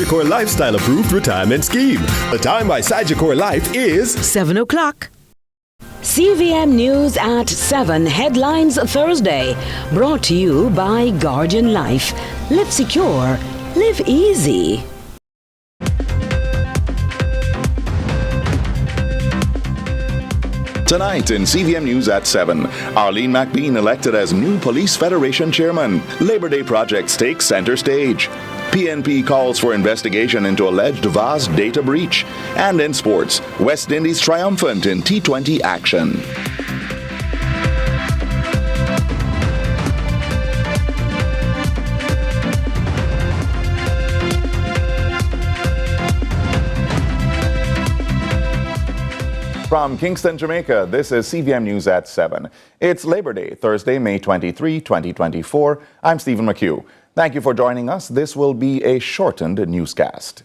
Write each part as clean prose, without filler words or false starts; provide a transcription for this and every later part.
Sagicor Lifestyle Approved Retirement Scheme. The time by Sagicor Life is 7 o'clock. CVM News at 7 Headlines Thursday. Brought to you by Guardian Life. Live secure. Live easy. Tonight in CVM News at 7, Arlene McBean elected as new Police Federation Chairman. Labor Day projects take center stage. PNP calls for investigation into alleged vast data breach. And in sports, West Indies triumphant in T20 action. From Kingston, Jamaica, this is CVM News at 7. It's Labor Day, Thursday, May 23, 2024. I'm Stephen McHugh. Thank you for joining us. This will be a shortened newscast.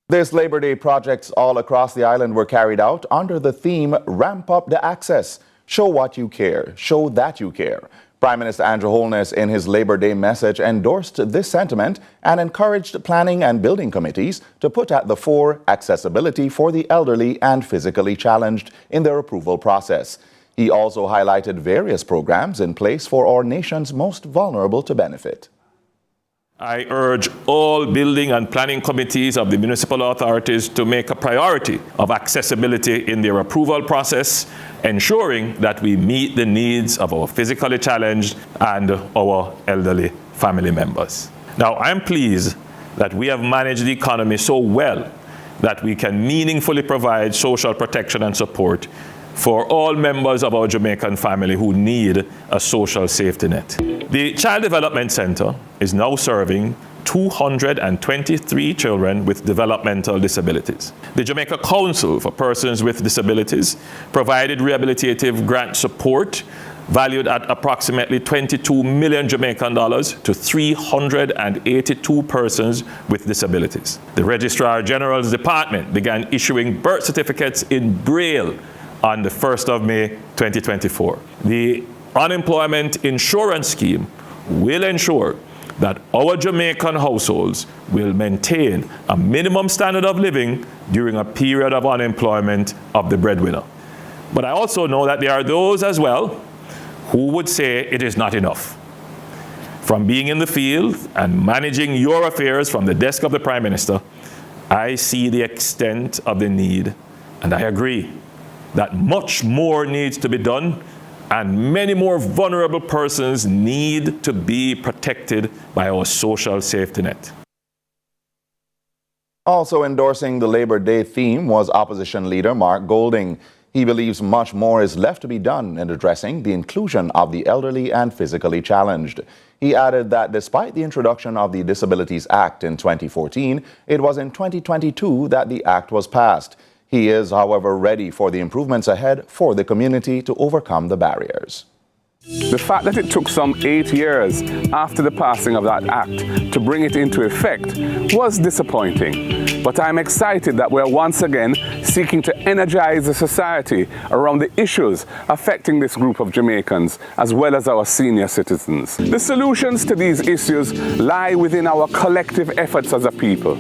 This Labor Day projects all across the island were carried out under the theme Ramp Up the Access. Show what you care. Show that you care. Prime Minister Andrew Holness, in his Labor Day message, endorsed this sentiment and encouraged planning and building committees to put at the fore accessibility for the elderly and physically challenged in their approval process. He also highlighted various programs in place for our nation's most vulnerable to benefit. I urge all building and planning committees of the municipal authorities to make a priority of accessibility in their approval process, ensuring that we meet the needs of our physically challenged and our elderly family members. Now, I'm pleased that we have managed the economy so well that we can meaningfully provide social protection and support for all members of our Jamaican family who need a social safety net. The Child Development Center is now serving 223 children with developmental disabilities. The Jamaica Council for Persons with Disabilities provided rehabilitative grant support valued at approximately 22 million Jamaican dollars to 382 persons with disabilities. The Registrar General's Department began issuing birth certificates in Braille on the 1st of May 2024. The Unemployment Insurance Scheme will ensure that our Jamaican households will maintain a minimum standard of living during a period of unemployment of the breadwinner. But I also know that there are those as well who would say it is not enough. From being in the field and managing your affairs from the desk of the Prime Minister, I see the extent of the need, and I agree that much more needs to be done and many more vulnerable persons need to be protected by our social safety net. Also endorsing the Labor Day theme was opposition leader Mark Golding. He believes much more is left to be done in addressing the inclusion of the elderly and physically challenged. He added that despite the introduction of the Disabilities Act in 2014, it was in 2022 that the act was passed. He is, however, ready for the improvements ahead for the community to overcome the barriers. The fact that it took some 8 years after the passing of that act to bring it into effect was disappointing. But I'm excited that we're once again seeking to energize the society around the issues affecting this group of Jamaicans, as well as our senior citizens. The solutions to these issues lie within our collective efforts as a people.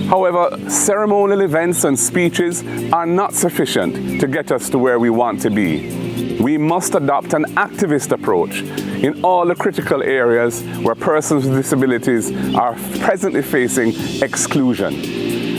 However, ceremonial events and speeches are not sufficient to get us to where we want to be. We must adopt an activist approach in all the critical areas where persons with disabilities are presently facing exclusion.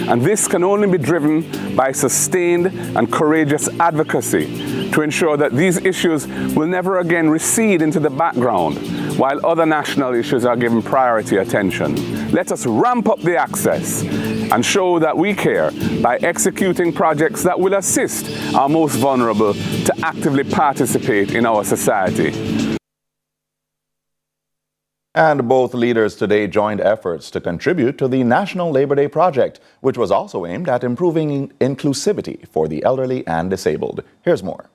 And this can only be driven by sustained and courageous advocacy to ensure that these issues will never again recede into the background while other national issues are given priority attention. Let us ramp up the access and show that we care by executing projects that will assist our most vulnerable to actively participate in our society. And both leaders today joined efforts to contribute to the National Labor Day Project, which was also aimed at improving inclusivity for the elderly and disabled. Here's more.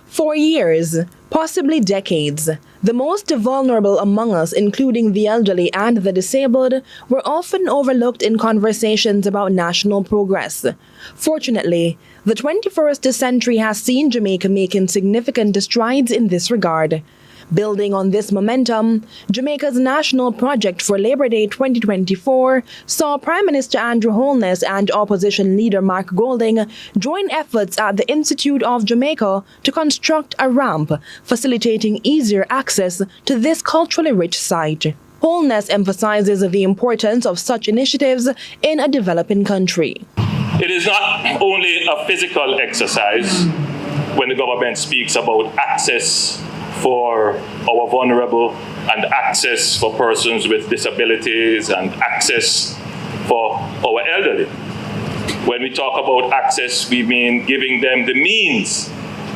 For years, possibly decades, the most vulnerable among us, including the elderly and the disabled, were often overlooked in conversations about national progress. Fortunately, the 21st century has seen Jamaica making significant strides in this regard. Building on this momentum, Jamaica's National Project for Labor Day 2024 saw Prime Minister Andrew Holness and opposition leader Mark Golding join efforts at the Institute of Jamaica to construct a ramp, facilitating easier access to this culturally rich site. Holness emphasizes the importance of such initiatives in a developing country. It is not only a physical exercise when the government speaks about access for our vulnerable and access for persons with disabilities and access for our elderly. When we talk about access, we mean giving them the means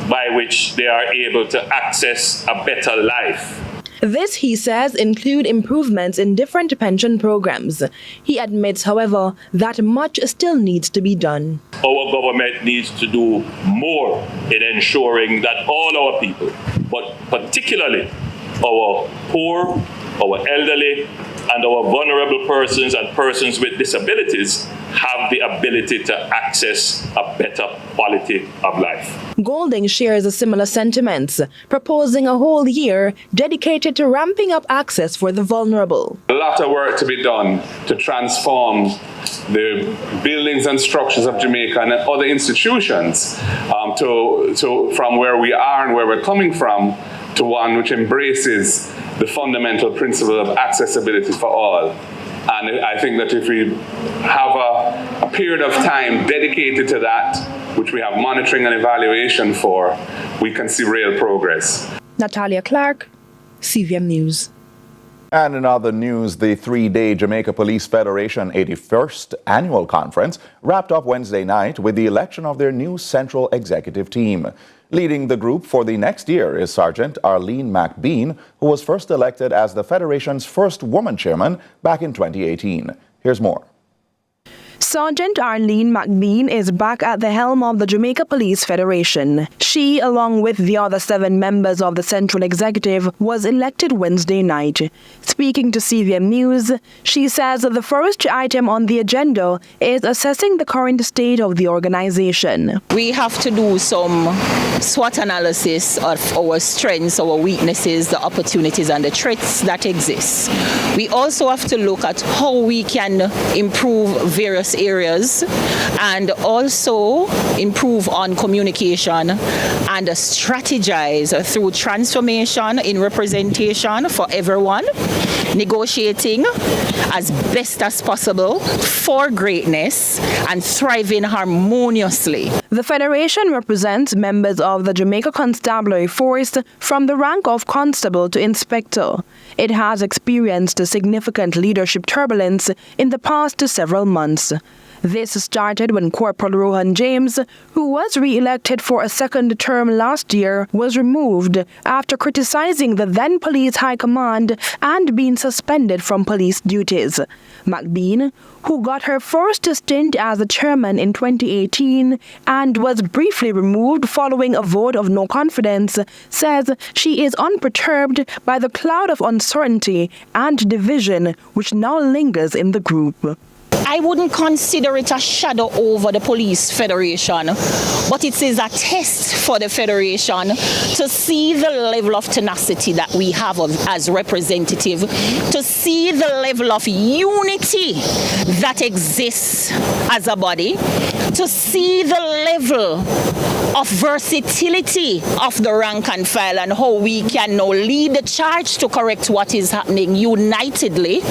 by which they are able to access a better life. This, he says, include improvements in different pension programs. He admits, however, that much still needs to be done. Our government needs to do more in ensuring that all our people, but particularly our poor, our elderly, and our vulnerable persons and persons with disabilities have the ability to access a better quality of life. Golding shares a similar sentiments, proposing a whole year dedicated to ramping up access for the vulnerable. A lot of work to be done to transform the buildings and structures of Jamaica and other institutions from where we are and where we're coming from to one which embraces the fundamental principle of accessibility for all. And I think that if we have a period of time dedicated to that, which we have monitoring and evaluation for, we can see real progress. Natalia Clark, CVM News. And in other news, the three-day Jamaica Police Federation 81st Annual Conference wrapped up Wednesday night with the election of their new Central Executive Team. Leading the group for the next year is Sergeant Arlene McBean, who was first elected as the Federation's first woman chairman back in 2018. Here's more. Sergeant Arlene McBean is back at the helm of the Jamaica Police Federation. She, along with the other 7 members of the Central Executive, was elected Wednesday night. Speaking to CVM News, she says the first item on the agenda is assessing the current state of the organization. We have to do some SWOT analysis of our strengths, our weaknesses, the opportunities and the threats that exist. We also have to look at how we can improve various areas and also improve on communication and strategize through transformation in representation for everyone, negotiating as best as possible for greatness and thriving harmoniously. The Federation represents members of the Jamaica Constabulary Force from the rank of constable to inspector. It has experienced significant leadership turbulence in the past several months. This started when Corporal Rohan James, who was re-elected for a second term last year, was removed after criticizing the then police high command and being suspended from police duties. McBean, who got her first stint as a chairman in 2018 and was briefly removed following a vote of no confidence, says she is unperturbed by the cloud of uncertainty and division which now lingers in the group. I wouldn't consider it a shadow over the Police Federation, but it is a test for the Federation to see the level of tenacity that we have as representative, to see the level of unity that exists as a body, to see the level of versatility of the rank and file and how we can now lead the charge to correct what is happening unitedly,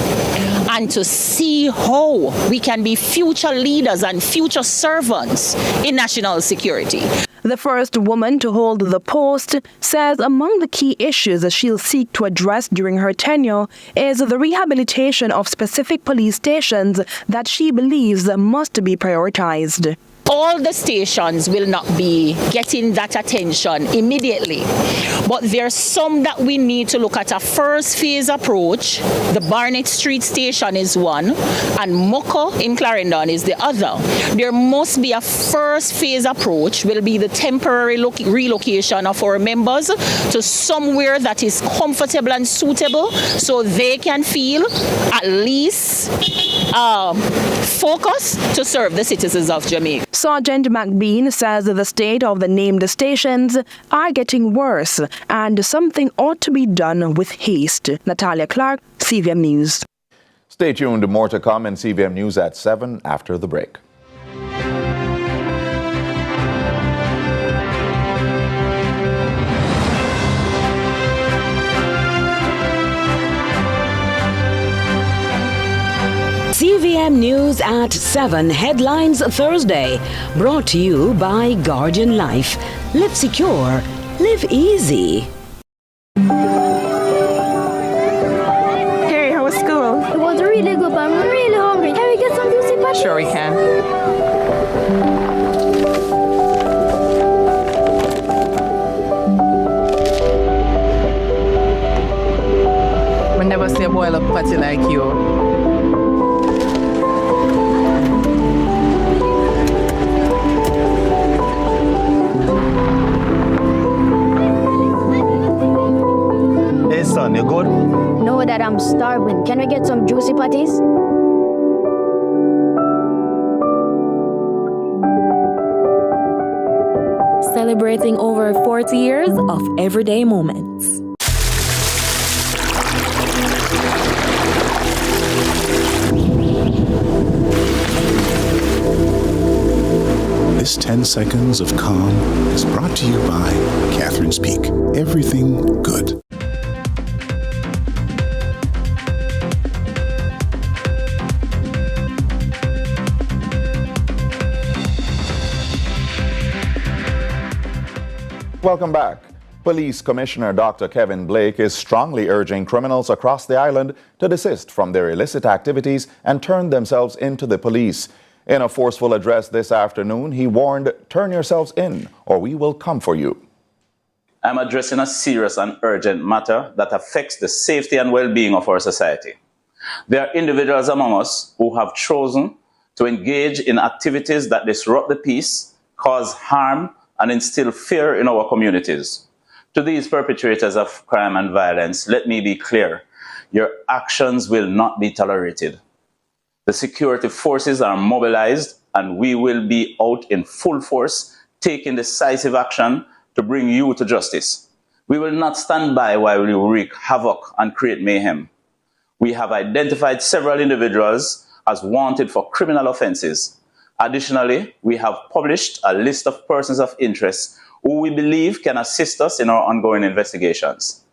and to see how we can be future leaders and future servants in national security. The first woman to hold the post says among the key issues she'll seek to address during her tenure is the rehabilitation of specific police stations that she believes must be prioritized. All the stations will not be getting that attention immediately, but there's some that we need to look at a first phase approach. The Barnett Street station is one, and Moko in Clarendon is the other. There must be a first phase approach, will be the temporary relocation of our members to somewhere that is comfortable and suitable so they can feel at least focus to serve the citizens of Jamaica. Sergeant McBean says the state of the named stations are getting worse and something ought to be done with haste. Natalia Clark, CVM News. Stay tuned, more to come in CVM News at 7 after the break. CVM News at 7 Headlines Thursday. Brought to you by Guardian Life. Live secure. Live easy. Hey, how was school? It was really good, but I'm really hungry. Can we get some juicy patties? Sure we can. I never see a boil up patty like you. Hey son, you good? No, Dad, I'm starving. Can we get some juicy patties? Celebrating over 40 years of everyday moments. This 10 seconds of calm is brought to you by Catherine's Peak. Everything good. Welcome back. Police Commissioner Dr. Kevin Blake is strongly urging criminals across the island to desist from their illicit activities and turn themselves into the police. In a forceful address this afternoon, he warned, "Turn yourselves in, or we will come for you." I'm addressing a serious and urgent matter that affects the safety and well-being of our society. There are individuals among us who have chosen to engage in activities that disrupt the peace, cause harm, and instill fear in our communities. To these perpetrators of crime and violence, let me be clear. Your actions will not be tolerated. The security forces are mobilized, and we will be out in full force, taking decisive action to bring you to justice. We will not stand by while you wreak havoc and create mayhem. We have identified several individuals as wanted for criminal offenses. Additionally, we have published a list of persons of interest who we believe can assist us in our ongoing investigations.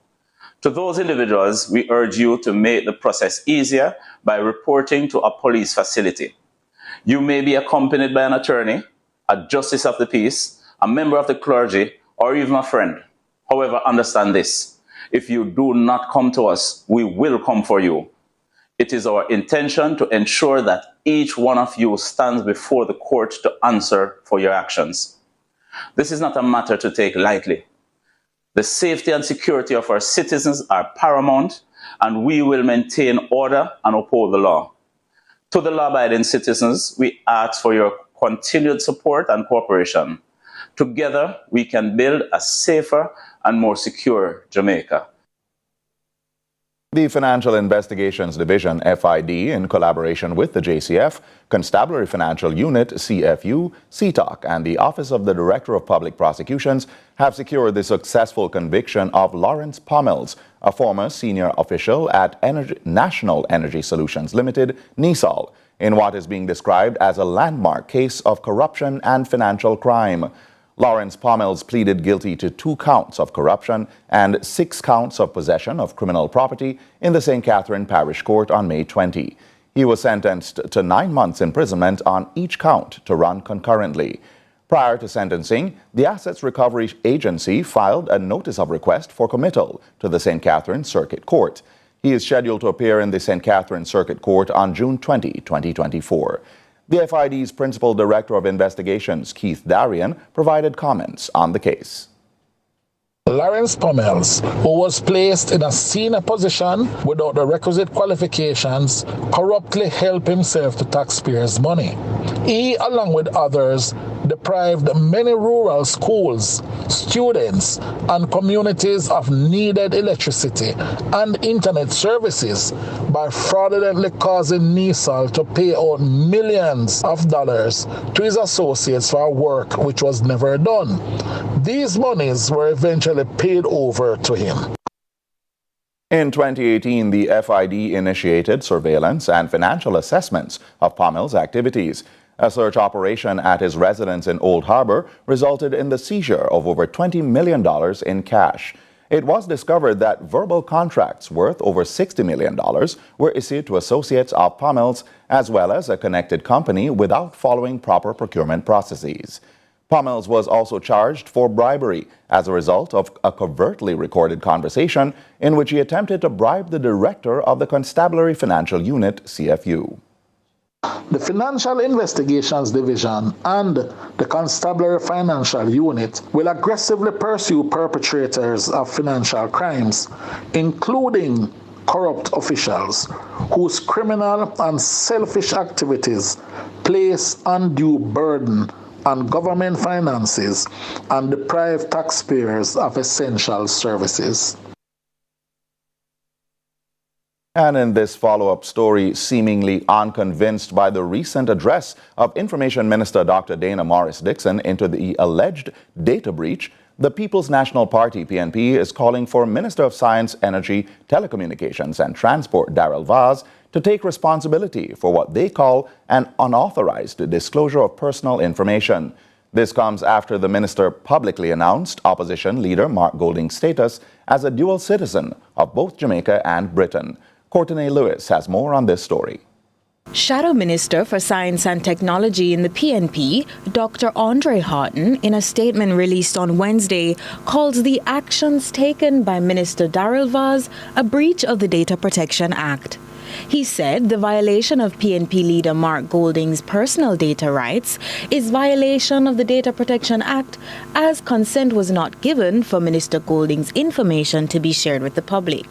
To those individuals, we urge you to make the process easier by reporting to a police facility. You may be accompanied by an attorney, a justice of the peace, a member of the clergy, or even a friend. However, understand this: if you do not come to us, we will come for you. It is our intention to ensure that each one of you stands before the court to answer for your actions. This is not a matter to take lightly. The safety and security of our citizens are paramount, and we will maintain order and uphold the law. To the law-abiding citizens, we ask for your continued support and cooperation. Together, we can build a safer and more secure Jamaica. The Financial Investigations Division, FID, in collaboration with the JCF, Constabulary Financial Unit, CFU, CTOC, and the Office of the Director of Public Prosecutions have secured the successful conviction of Lawrence Pommels, a former senior official at National Energy Solutions Limited, NESOL, in what is being described as a landmark case of corruption and financial crime. Lawrence Pommels pleaded guilty to 2 counts of corruption and 6 counts of possession of criminal property in the St. Catherine Parish Court on May 20. He was sentenced to 9 months imprisonment on each count to run concurrently. Prior to sentencing, the Assets Recovery Agency filed a notice of request for committal to the St. Catherine Circuit Court. He is scheduled to appear in the St. Catherine Circuit Court on June 20, 2024. The FID's Principal Director of Investigations, Keith Darian, provided comments on the case. Lawrence Pommels, who was placed in a senior position without the requisite qualifications, corruptly helped himself to taxpayers' money. He, along with others, deprived many rural schools, students, and communities of needed electricity and internet services by fraudulently causing NESOL to pay out millions of dollars to his associates for work which was never done. These monies were eventually paid over to him. In 2018, the FID initiated surveillance and financial assessments of Pomel's activities. A search operation at his residence in Old Harbor resulted in the seizure of over $20 million in cash. It was discovered that verbal contracts worth over $60 million were issued to associates of Pomel's as well as a connected company without following proper procurement processes. Pomel's was also charged for bribery as a result of a covertly recorded conversation in which he attempted to bribe the director of the Constabulary Financial Unit, CFU. The Financial Investigations Division and the Constabulary Financial Unit will aggressively pursue perpetrators of financial crimes, including corrupt officials whose criminal and selfish activities place undue burden on government finances and deprive taxpayers of essential services. And in this follow-up story, seemingly unconvinced by the recent address of Information Minister Dr. Dana Morris-Dixon into the alleged data breach, the People's National Party, PNP, is calling for Minister of Science, Energy, Telecommunications and Transport, Darrell Vaz, to take responsibility for what they call an unauthorized disclosure of personal information. This comes after the minister publicly announced opposition leader Mark Golding's status as a dual citizen of both Jamaica and Britain. Courtney Lewis has more on this story. Shadow Minister for Science and Technology in the PNP, Dr. Andre Houghton, in a statement released on Wednesday, calls the actions taken by Minister Darrell Vaz a breach of the Data Protection Act. He said the violation of PNP leader Mark Golding's personal data rights is violation of the Data Protection Act, as consent was not given for Minister Golding's information to be shared with the public.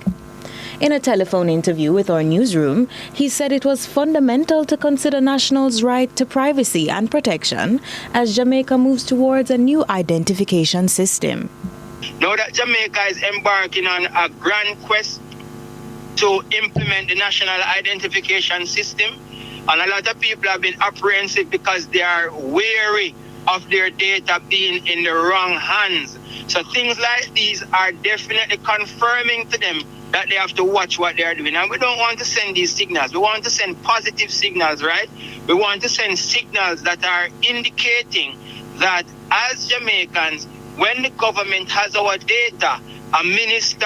In a telephone interview with our newsroom, he said it was fundamental to consider nationals' right to privacy and protection as Jamaica moves towards a new identification system. Now that Jamaica is embarking on a grand quest to implement the national identification system, and a lot of people have been apprehensive because they are wary of their data being in the wrong hands. So things like these are definitely confirming to them that they have to watch what they are doing. And we don't want to send these signals. We want to send positive signals, right? We want to send signals that are indicating that as Jamaicans, when the government has our data, a minister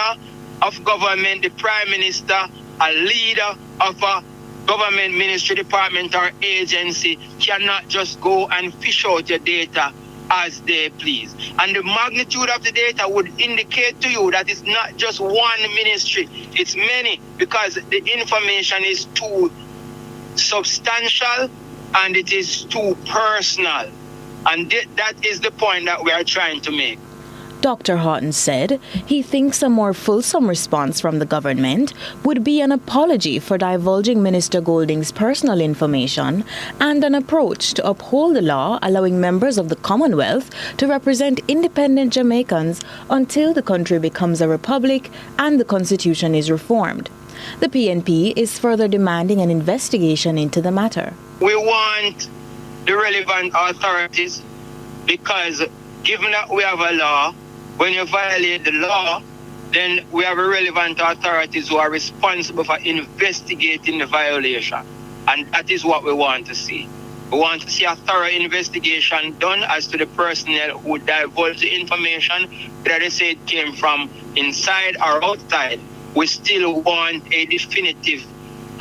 of government, the prime minister, a leader of a government ministry, department or agency cannot just go and fish out your data as they please. And the magnitude of the data would indicate to you that it's not just one ministry, it's many, because the information is too substantial and it is too personal. And that is the point that we are trying to make. Dr. Houghton said he thinks a more fulsome response from the government would be an apology for divulging Minister Golding's personal information and an approach to uphold the law allowing members of the Commonwealth to represent independent Jamaicans until the country becomes a republic and the constitution is reformed. The PNP is further demanding an investigation into the matter. We want the relevant authorities, because given that we have a law, when you violate the law, then we have relevant authorities who are responsible for investigating the violation. And that is what we want to see. We want to see a thorough investigation done as to the personnel who divulged the information, whether they say it came from inside or outside. We still want a definitive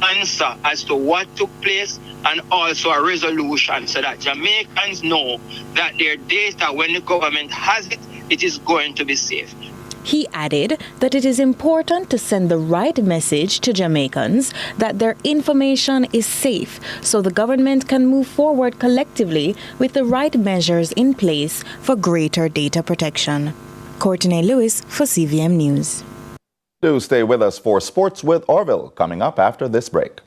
answer as to what took place and also a resolution so that Jamaicans know that their data, when the government has it, it is going to be safe. He added that it is important to send the right message to Jamaicans that their information is safe so the government can move forward collectively with the right measures in place for greater data protection. Courtney Lewis for CVM News. Do stay with us for Sports with Orville coming up after this break.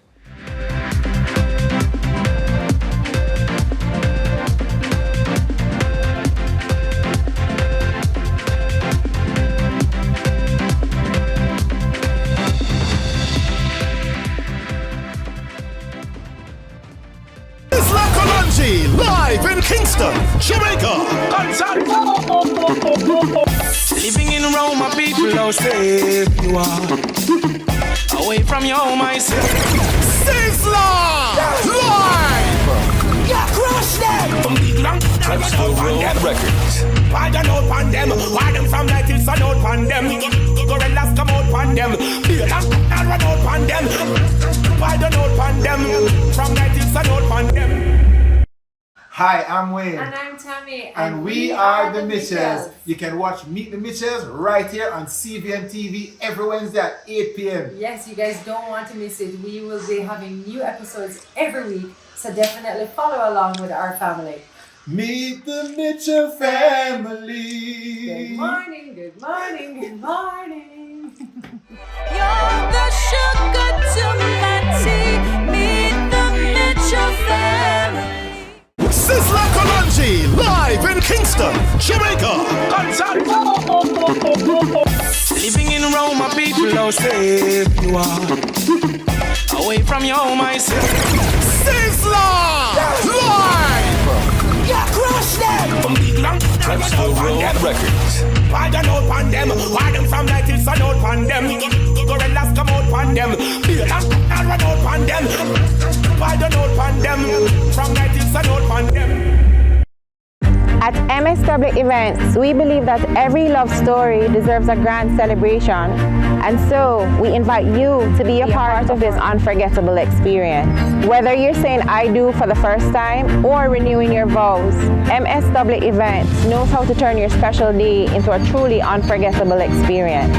Kingston, Jamaica. Living in Rome, my people, how safe you are. Away from your home, I say. Sizzler! Live! Yeah, crush them! From big long, NESOL Records. why don't know pan them? Why them from night till sun out pan them? Gorillas come out pan them. Big long, run out pan them. Why don't know pan them? From night till sun out pan them. Hi, I'm Wayne. And I'm Tammy. And we are the Mitchells. You can watch Meet the Mitchells right here on CVM TV every Wednesday at 8 p.m. Yes, you guys don't want to miss it. We will be having new episodes every week, so definitely follow along with our family. Meet the Mitchell family. Good morning, good morning, good morning. You're the sugar to my tea. Meet the Mitchell family. Sizzler Kalonji, live in Kingston, Jamaica. Living in Rome, my people, how safe you are. Away from your home, I say. Sizzler! Live! Yeah, crush them! From big long, NESOL Records. why don't know pan them? Why them from night till sun out pan them? Gorillas come out pan them. Big long, run out pan them. Why don't know pan them? From night till sun out pan them. At MSW Events, we believe that every love story deserves a grand celebration, and so we invite you to be a part of this unforgettable experience. Whether you're saying I do for the first time or renewing your vows, MSW Events knows how to turn your special day into a truly unforgettable experience.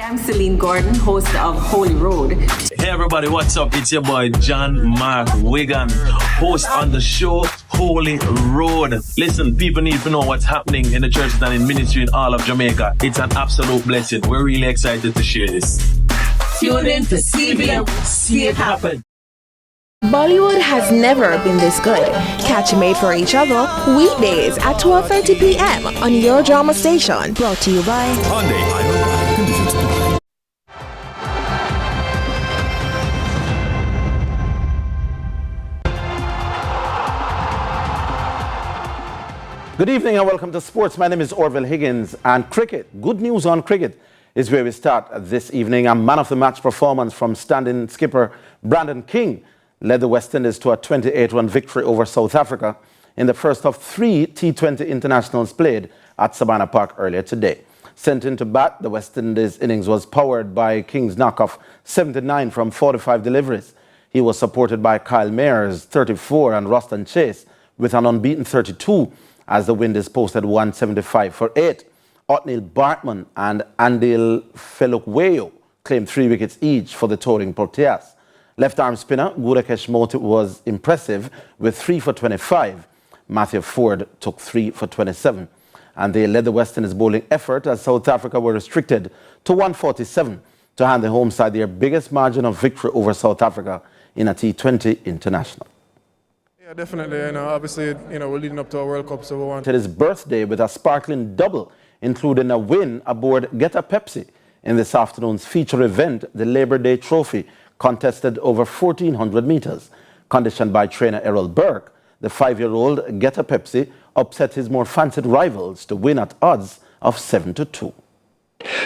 I'm Celine Gordon, host of Holy Road. Hey everybody, what's up? It's your boy John Mark Wigan, host on the show Holy Road. Listen, people need to know what's happening in the churches and in ministry in all of Jamaica. It's an absolute blessing. We're really excited to share this. Tune in to CVM, see it happen. Bollywood has never been this good. Catch Made for Each Other weekdays at 12:30 p.m. on your drama station. Brought to you by Hyundai Island. Conditions apply. Good evening and welcome to sports. My name is Orville Higgins, and cricket. Good news on cricket is where we start this evening. A man of the match performance from standing skipper Brandon King led the West Indies to a 28-run victory over South Africa in the first of 3 T20 internationals played at Savannah Park earlier today. Sent into bat, the West Indies innings was powered by King's knock of 79 from 45 deliveries. He was supported by Kyle Mayers, 34, and Ruston Chase with an unbeaten 32, as the Windies posted 175 for 8. Otniel Bartman and Andil Felukweyo claimed 3 wickets each for the touring Proteas. Left-arm spinner Gudakesh Moti was impressive with 3 for 25. Matthew Ford took 3 for 27. And they led the West Indies bowling effort as South Africa were restricted to 147 to hand the home side their biggest margin of victory over South Africa in a T20 international. Yeah, definitely. Obviously, we're leading up to our World Cup, so we want. It is birthday with a sparkling double, including a win aboard Get a Pepsi in this afternoon's feature event, the Labor Day Trophy, contested over 1,400 meters. Conditioned by trainer Errol Burke, the 5-year-old Get a Pepsi upset his more fancied rivals to win at odds of 7-2.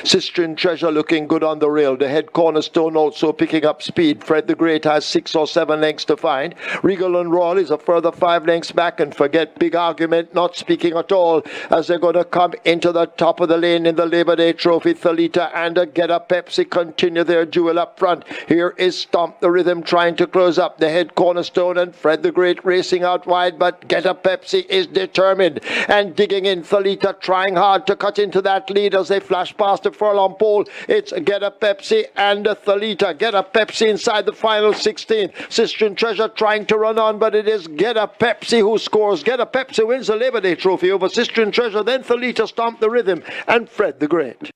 Sistren Treasure looking good on the rail. The head cornerstone also picking up speed. Fred the Great has 6 or 7 lengths to find. Regal and Royal is a further 5 lengths back, and Forget Big Argument not speaking at all as they're going to come into the top of the lane in the Labor Day Trophy. Thalita and Get a Pepsi continue their duel up front. Here is Stomp the Rhythm trying to close up the head cornerstone, and Fred the Great racing out wide, but Get a Pepsi is determined and digging in. Thalita trying hard to cut into that lead as they flash past the furlong pole. It's Get a Pepsi and Thalita. Get a Pepsi inside the final 16. Sistren Treasure trying to run on, but it is Get a Pepsi who scores. Get a Pepsi wins the Labor Day Trophy over Sistren Treasure, then Thalita, Stomp the Rhythm, and Fred the Great.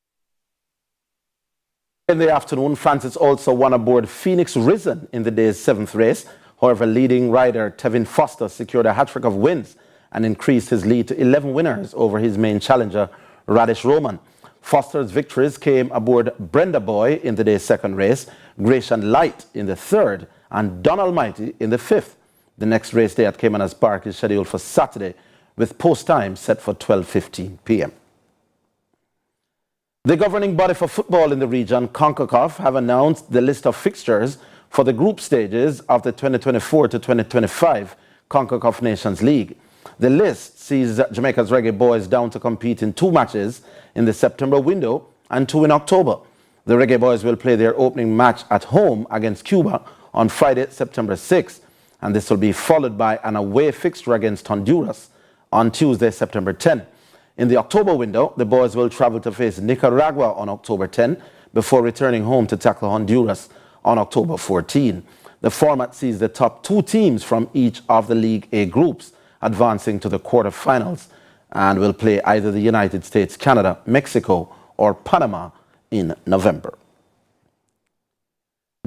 In the afternoon, Francis also won aboard Phoenix Risen in the day's 7th race. However, leading rider Tevin Foster secured a hat-trick of wins and increased his lead to 11 winners over his main challenger, Radish Roman. Foster's victories came aboard Brenda Boy in the day's second race, Gratian Light in the third, and Don Almighty in the fifth. The next race day at Caymanas Park is scheduled for Saturday, with post time set for 12:15 p.m. The governing body for football in the region, CONCACAF, have announced the list of fixtures for the group stages of the 2024 to 2025 CONCACAF Nations League. The list sees Jamaica's Reggae Boys down to compete in 2 matches in the September window and 2 in October. The Reggae Boys will play their opening match at home against Cuba on Friday, September 6th, and this will be followed by an away fixture against Honduras on Tuesday, September 10. In the October window, the boys will travel to face Nicaragua on October 10 before returning home to tackle Honduras on October 14. The format sees the top 2 teams from each of the League A groups advancing to the quarterfinals and will play either the United States, Canada, Mexico, or Panama in November.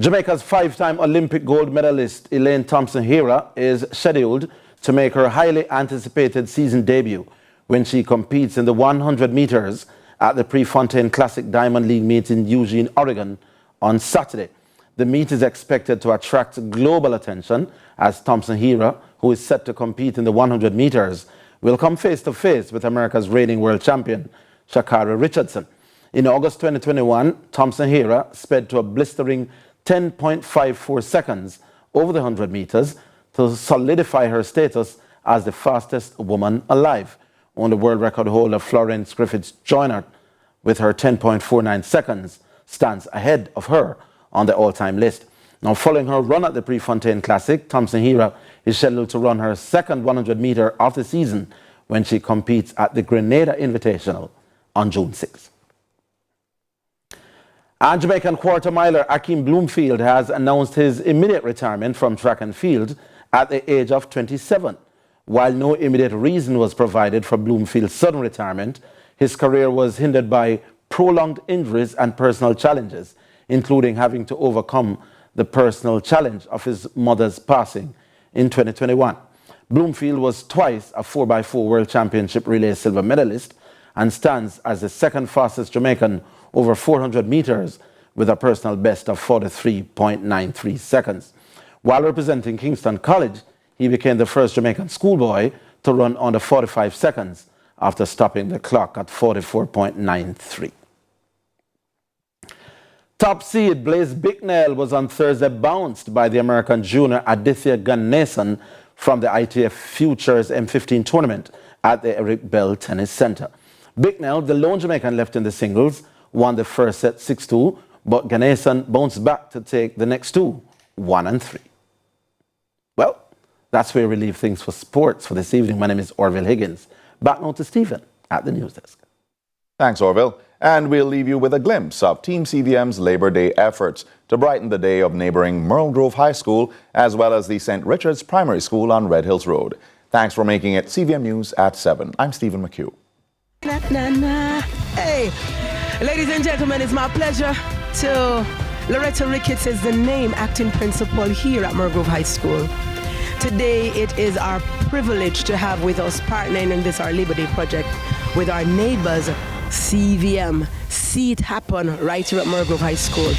Jamaica's 5-time Olympic gold medalist Elaine Thompson-Herah is scheduled to make her highly anticipated season debut when she competes in the 100 meters at the Prefontaine Classic Diamond League meet in Eugene, Oregon on Saturday. The meet is expected to attract global attention as Thompson-Herah, who is set to compete in the 100 meters, will come face-to-face with America's reigning world champion, Sha'Carri Richardson. In August 2021, Thompson-Herah sped to a blistering 10.54 seconds over the 100 meters to solidify her status as the fastest woman alive. On the world record holder Florence Griffiths Joyner, with her 10.49 seconds, stands ahead of her on the all-time list. Now, following her run at the Prefontaine Classic, Thompson-Herah is scheduled to run her second 100-meter of the season when she competes at the Grenada Invitational on June 6. And Jamaican quarter-miler Akeem Bloomfield has announced his immediate retirement from track and field at the age of 27. While no immediate reason was provided for Bloomfield's sudden retirement, his career was hindered by prolonged injuries and personal challenges, including having to overcome the personal challenge of his mother's passing in 2021. Bloomfield was twice a 4x4 World Championship Relay silver medalist and stands as the second fastest Jamaican over 400 meters with a personal best of 43.93 seconds. While representing Kingston College, he became the first Jamaican schoolboy to run under 45 seconds after stopping the clock at 44.93. Top seed Blaise Bicknell was on Thursday bounced by the American junior Aditya Ganesan from the ITF Futures M15 tournament at the Eric Bell Tennis Center. Bicknell, the lone Jamaican left in the singles, won the first set 6-2, but Ganesan bounced back to take the next 2, 1 and 3. Well, that's where we leave things for sports for this evening. My name is Orville Higgins. Back now to Stephen at the news desk. Thanks, Orville. And we'll leave you with a glimpse of Team CVM's Labor Day efforts to brighten the day of neighboring Merle Grove High School, as well as the St. Richard's Primary School on Red Hills Road. Thanks for making it CVM News at 7. I'm Stephen McHugh. Hey, ladies and gentlemen, it's my pleasure to Loretta Ricketts is the name acting principal here at Merle Grove High School. Today, it is our privilege to have with us partnering in this our Labor Day project with our neighbors, CVM. See it happen right here at Merle Grove High School.